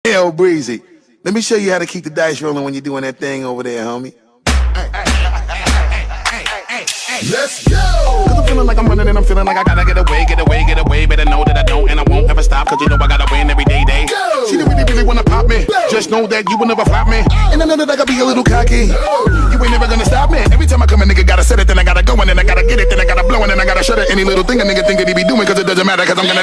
Yo, Breezy, let me show you how to keep the dice rolling when you're doing that thing over there, homie. Let's go! Cause I'm feeling like I'm running and I'm feeling like I gotta get away. Better know that I don't and I won't ever stop. Cause you know I gotta win every day. Go! She didn't really wanna pop me. Go! Just know that you will never flop me. And I know that I gotta be a little cocky. You ain't never gonna stop me. Every time I come a nigga gotta set it, then I gotta go and then I gotta get it, then I gotta blow and then I gotta shut it. Any little thing a nigga think that he be doing, cause it doesn't matter, cause I'm gonna